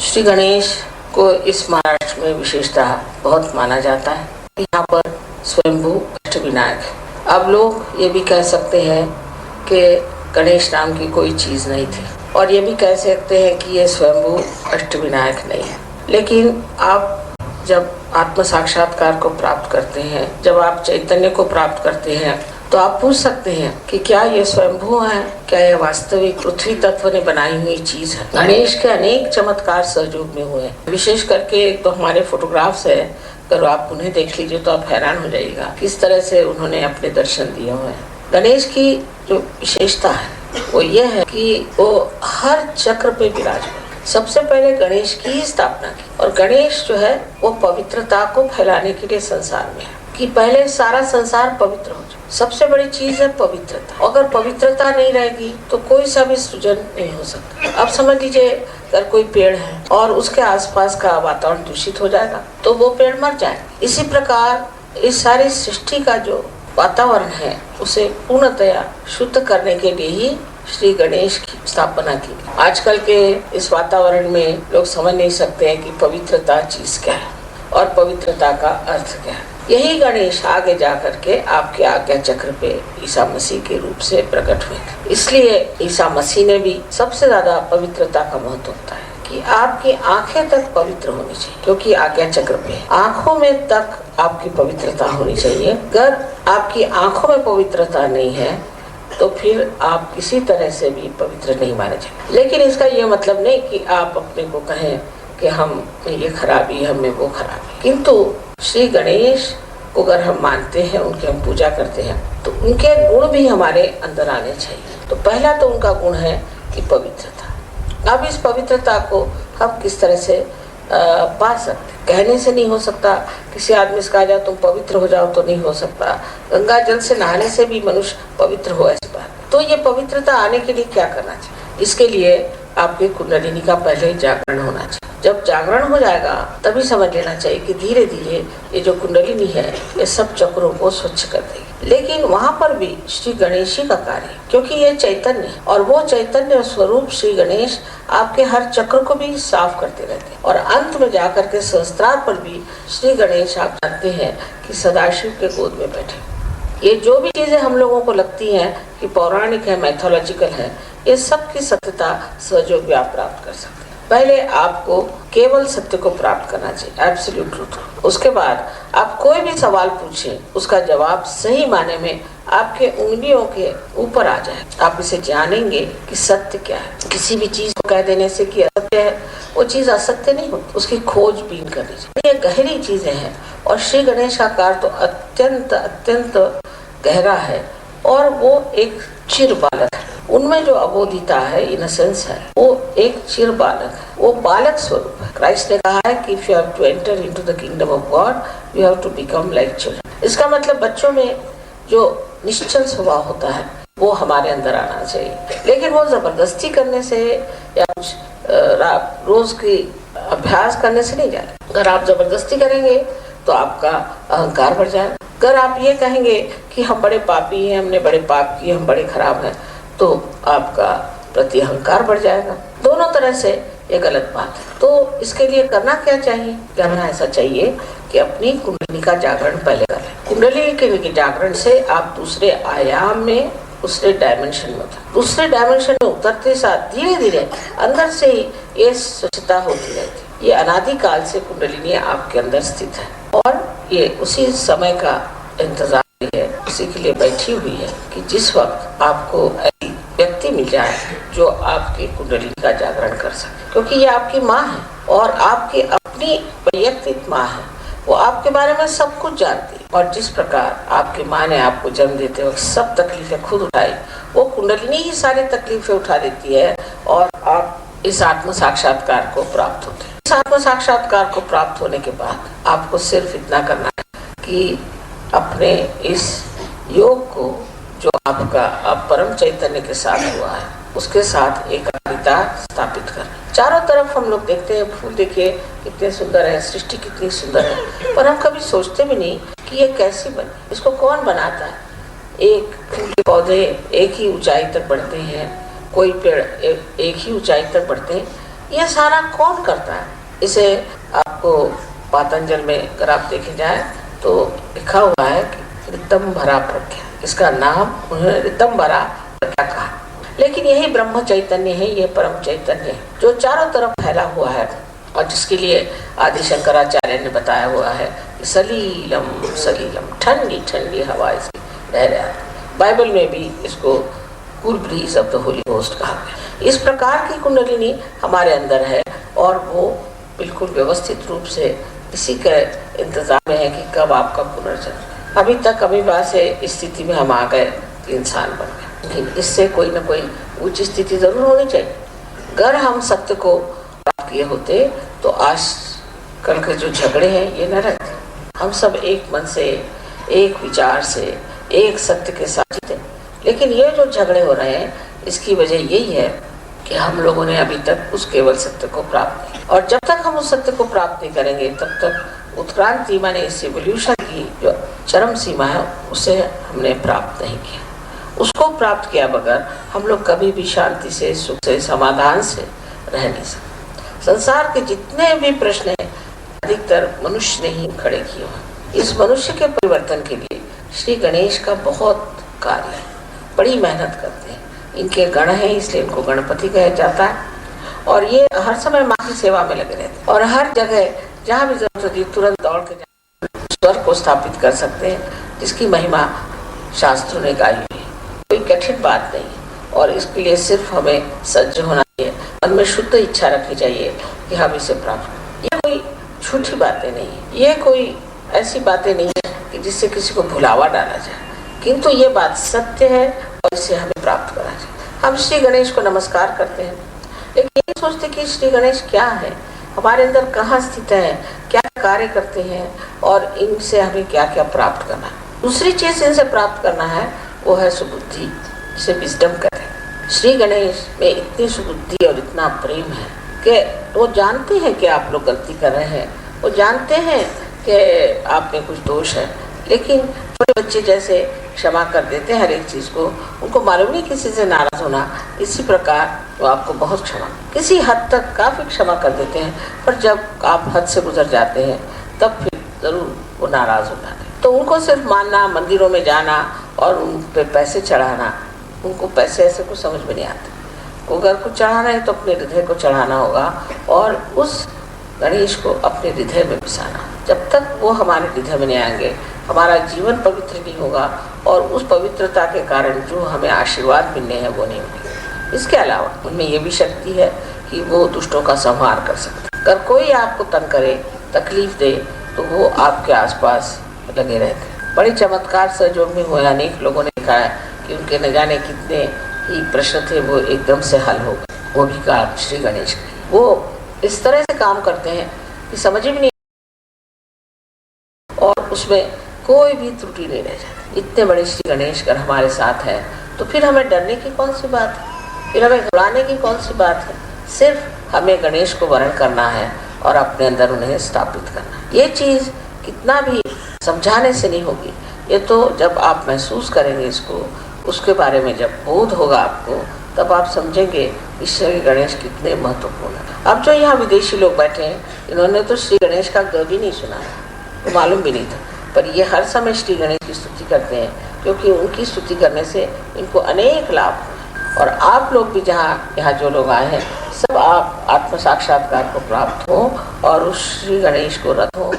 श्री गणेश को इस महाराष्ट्र में विशेषता बहुत माना जाता है। यहाँ पर स्वयंभू अष्टविनायक है। अब लोग ये भी कह सकते हैं कि गणेश नाम की कोई चीज़ नहीं थी, और ये भी कह सकते हैं कि ये स्वयंभू अष्टविनायक नहीं है। लेकिन आप जब आत्म साक्षात्कार को प्राप्त करते हैं, जब आप चैतन्य को प्राप्त करते हैं, तो आप पूछ सकते हैं कि क्या ये स्वयंभू है, क्या यह वास्तविक पृथ्वी तत्व ने बनाई हुई चीज है। गणेश के अनेक चमत्कार सहयोग में हुए, विशेष करके एक तो हमारे फोटोग्राफ्स है, अगर आप उन्हें देख लीजिए तो आप हैरान हो जाइएगा किस तरह से उन्होंने अपने दर्शन दिए हुए हैं। गणेश की जो विशेषता है वो ये है कि वो हर चक्र पे विराजमान। सबसे पहले गणेश की ही स्थापना की, और गणेश जो है वो पवित्रता को फैलाने के लिए संसार में है कि पहले सारा संसार पवित्र हो जाए। सबसे बड़ी चीज है पवित्रता। अगर पवित्रता नहीं रहेगी तो कोई सा भी सृजन नहीं हो सकता। अब समझ लीजिए अगर कोई पेड़ है और उसके आसपास का वातावरण दूषित हो जाएगा तो वो पेड़ मर जाए। इसी प्रकार इस सारी सृष्टि का जो वातावरण है उसे पूर्णतया शुद्ध करने के लिए ही श्री गणेश की स्थापना की। आजकल के इस वातावरण में लोग समझ नहीं सकते हैं कि पवित्रता चीज क्या है और पवित्रता का अर्थ क्या है। यही गणेश आगे जा करके आपके आज्ञा चक्र पे ईसा मसीह के रूप से प्रकट हुए थे। इसलिए ईसा मसीह ने भी सबसे ज्यादा पवित्रता का महत्व होता है कि आपकी आंखें तक पवित्र होनी चाहिए, क्योंकि आज्ञा चक्र पे आंखों में तक आपकी पवित्रता होनी चाहिए। अगर आपकी आंखों में पवित्रता नहीं है तो फिर आप किसी तरह से भी पवित्र नहीं माने जाएंगे। लेकिन इसका ये मतलब नहीं कि आप अपने को कहें कि हम ये खराबी, हमें वो खराबी। किंतु श्री गणेश को अगर हम मानते हैं, उनकी हम पूजा करते हैं, तो उनके गुण भी हमारे अंदर आने चाहिए। तो पहला तो उनका गुण है कि पवित्रता। अब इस पवित्रता को हम किस तरह से पा सकते? कहने से नहीं हो सकता। किसी आदमी से कहा जाए तुम पवित्र हो जाओ तो नहीं हो सकता। गंगा जल से नहाने से भी मनुष्य पवित्र हो, ऐसी बात। तो ये पवित्रता आने के लिए क्या करना चाहिए? इसके लिए आपके कुंडलिनी का पहले जागरण होना चाहिए। जब जागरण हो जाएगा तभी समझ लेना चाहिए कि धीरे धीरे ये जो कुंडलिनी है ये सब चक्रों को स्वच्छ कर देगी। लेकिन वहाँ पर भी श्री गणेश ही का कार्य है, क्योंकि ये चैतन्य है, और वो चैतन्य स्वरूप श्री गणेश आपके हर चक्र को भी साफ करते रहते हैं। और अंत में जाकर के सहस्त्रार पर भी श्री गणेश आप जानते हैं कि सदाशिव के गोद में बैठे। ये जो भी चीजें हम लोगों को लगती हैं कि पौराणिक है, मैथोलॉजिकल है, ये सब की सत्यता सहयोग भी आप प्राप्त कर सकते हैं। पहले आपको केवल सत्य को प्राप्त करना चाहिए, एब्सोल्यूट ट्रूथ। उसके बाद आप कोई भी सवाल पूछें, उसका जवाब सही माने में आपके उंगलियों के ऊपर आ जाए। आप इसे जानेंगे कि सत्य क्या है। किसी भी चीज को कह देने से कि असत्य है, वो चीज असत्य नहीं होती, उसकी खोजबीन करनी चाहिए। ये गहरी चीजें हैं, और श्री गणेश का कार्य तो अत्यंत अत्यंत गहरा है, और वो एक चिर बालक है। उनमें जो अबोधिता है, इनोसेंस है, वो एक चिर बालक है, वो बालक स्वरूप है। क्राइस्ट ने कहा है कि if you have to enter into the kingdom of God you have to become like children. इसका मतलब बच्चों में जो निश्चल स्वभाव होता है वो हमारे अंदर आना चाहिए। लेकिन वो जबरदस्ती करने से या कुछ रोज की अभ्यास करने से नहीं जाए। अगर आप जबरदस्ती करेंगे तो आपका अहंकार बढ़ जाएगा। अगर आप ये कहेंगे कि हम बड़े पापी हैं, हमने बड़े पाप किए, हम बड़े खराब हैं, तो आपका प्रति अहंकार बढ़ जाएगा। दोनों तरह से ये गलत बात है। तो इसके लिए करना क्या चाहिए? करना ऐसा चाहिए कि अपनी कुंडली का जागरण पहले करें। कुंडली के जागरण से आप दूसरे आयाम में, दूसरे डायमेंशन में उतर, दूसरे डायमेंशन में उतरते साथ धीरे धीरे अंदर से ही ये स्वच्छता होती रहती। ये अनादिकाल से कुंडलिनी आपके अंदर स्थित है, और ये उसी समय का इंतजार है, उसी के लिए बैठी हुई है कि जिस वक्त आपको ऐसी व्यक्ति मिल जाए जो आपकी कुंडली का जागरण कर सके। क्योंकि ये आपकी माँ है, और आपकी अपनी वैयक्तिक माँ है। वो आपके बारे में सब कुछ जानती है, और जिस प्रकार आपकी माँ ने आपको जन्म देते वक्त सब तकलीफें खुद उठाई, वो कुंडलिनी ही सारी तकलीफें उठा देती है, और आप इस आत्म साक्षात्कार को प्राप्त होते हैं। इस आत्म साक्षात्कार को प्राप्त होने के बाद आपको सिर्फ इतना करना है कि अपने इस योग को जो आपका परम चैतन्य के साथ हुआ है उसके साथ एकाग्रता स्थापित कर। चारों तरफ हम लोग देखते हैं, फूल देखिए कितने सुंदर है, सृष्टि कितनी सुंदर है, पर हम कभी सोचते भी नहीं कि ये कैसी बनी, इसको कौन बनाता है। एक फूल के पौधे एक ही ऊंचाई तक बढ़ते हैं, कोई पेड़ एक ही ऊंचाई तक बढ़ते हैं, ये सारा कौन करता है? इसे आपको पातंजल में अगर आप देखे जाए तो लिखा हुआ है कि ऋतंभरा प्रज्ञा, इसका नाम उन्होंने ऋतंभरा प्रज्ञा कहा। लेकिन यही ब्रह्म चैतन्य है, ये परम चैतन्य है जो चारों तरफ फैला हुआ है और जिसके लिए आदि शंकराचार्य ने बताया हुआ है कि सलीलम सलीलम, ठंडी ठंडी हवा इसकी बह रहा है। बाइबल में भी इसको cool bridge of the Holi ghost कहा गया। इस प्रकार की कुंडलिनी हमारे अंदर है और वो बिल्कुल व्यवस्थित रूप से इसी के इंतजार में है कि कब आपका पुनर्जन्म। अभी तक अमीबा से इस स्थिति में हम आ गए, इंसान बन गए, लेकिन इससे कोई ना कोई उच्च स्थिति जरूर होनी चाहिए। अगर हम सत्य को प्राप्त किए होते तो आज कल के जो झगड़े हैं ये न रहते। हम सब एक मन से, एक विचार से, एक सत्य के साथ जीते। लेकिन ये जो झगड़े हो रहे हैं इसकी वजह यही है कि हम लोगों ने अभी तक उस केवल सत्य को प्राप्त नहीं, और जब तक हम उस सत्य को प्राप्त नहीं करेंगे तब तक उत्क्रांति माने इस एवोल्यूशन की जो चरम सीमा है उसे हमने प्राप्त नहीं किया। उसको प्राप्त किया बगैर हम लोग कभी भी शांति से, सुख से, समाधान से रह नहीं सकते। संसार के जितने भी प्रश्न हैं अधिकतर मनुष्य ने ही खड़े किए हैं। इस मनुष्य के परिवर्तन के लिए श्री गणेश का बहुत कार्य है, बड़ी मेहनत करते हैं। इनके गण हैं इसलिए इनको गणपति कहा जाता है और ये हर समय माँ की सेवा में लगे रहते हैं और हर जगह जहाँ भी जरूरत होती है तुरंत दौड़ के स्वर को स्थापित कर सकते हैं, जिसकी महिमा शास्त्रों ने गाई हुई है। कोई कठिन बात नहीं है और इसके लिए सिर्फ हमें सज्ज होना चाहिए, मन में शुद्ध इच्छा रखनी चाहिए कि हम इसे प्राप्त करें। ये कोई झूठी बातें नहीं है, ये कोई ऐसी बातें नहीं है कि जिससे किसी को भुलावा डाला जाए, किंतु ये बात सत्य है और इसे हमें प्राप्त करना चाहिए। हम श्री गणेश को नमस्कार करते हैं लेकिन ये सोचते कि श्री गणेश क्या है, हमारे अंदर कहाँ स्थित है, क्या कार्य करते हैं और इनसे हमें क्या क्या प्राप्त करना है। दूसरी चीज इनसे प्राप्त करना है वो है सुबुद्धि, जिसे विजडम कहते हैं। श्री गणेश में इतनी सुबुद्धि और इतना प्रेम है कि वो जानते हैं कि आप लोग गलती कर रहे हैं, वो जानते हैं कि आप में कुछ दोष है, लेकिन छोटे बच्चे जैसे क्षमा कर देते हैं हर एक चीज को। उनको मालूम नहीं किसी से नाराज होना, इसी प्रकार वो आपको बहुत क्षमा, किसी हद तक काफी क्षमा कर देते हैं, पर जब आप हद से गुजर जाते हैं तब फिर जरूर वो नाराज हो जाते हैं। तो उनको सिर्फ मानना, मंदिरों में जाना और उन पे पैसे चढ़ाना, उनको पैसे ऐसे कुछ समझ में नहीं आते। अगर कुछ चढ़ाना है तो अपने हृदय को चढ़ाना होगा और उस गणेश को अपने हृदय में बसाना। जब तक वो हमारे हृदय में नहीं आएंगे हमारा जीवन पवित्र नहीं होगा और उस पवित्रता के कारण जो हमें आशीर्वाद मिलने हैं वो नहीं मिलेंगे। इसके अलावा उनमें ये भी शक्ति है कि वो दुष्टों का संहार कर सकते हैं। अगर कोई आपको तंग करे, तकलीफ दे तो वो आपके आसपास लगे रहते हैं। बड़े चमत्कार से जो भी हुए, अनेक लोगों ने कहा है कि उनके न जाने कितने ही प्रश्न थे वो एकदम से हल हो गए, वो भी कहा श्री गणेश की। वो इस तरह से काम करते हैं कि समझ भी नहीं और उसमें कोई भी त्रुटि नहीं रह जाती। इतने बड़े श्री गणेश अगर हमारे साथ है तो फिर हमें डरने की कौन सी बात है, फिर हमें घबराने की कौन सी बात है। सिर्फ हमें गणेश को वरण करना है और अपने अंदर उन्हें स्थापित करना है। ये चीज़ कितना भी समझाने से नहीं होगी, ये तो जब आप महसूस करेंगे इसको, उसके बारे में जब बोध होगा आपको, तब आप समझेंगे श्री गणेश कितने महत्वपूर्ण है। अब जो यहाँ विदेशी लोग बैठे हैं इन्होंने तो श्री गणेश का ग भी नहीं सुना है, तो मालूम भी नहीं था, पर ये हर समय श्री गणेश की स्तुति करते हैं क्योंकि उनकी स्तुति करने से इनको अनेक लाभ हैं। और आप लोग भी यहाँ जो लोग आए हैं सब आप आत्म साक्षात्कार को प्राप्त हो और उस श्री गणेश को रखो।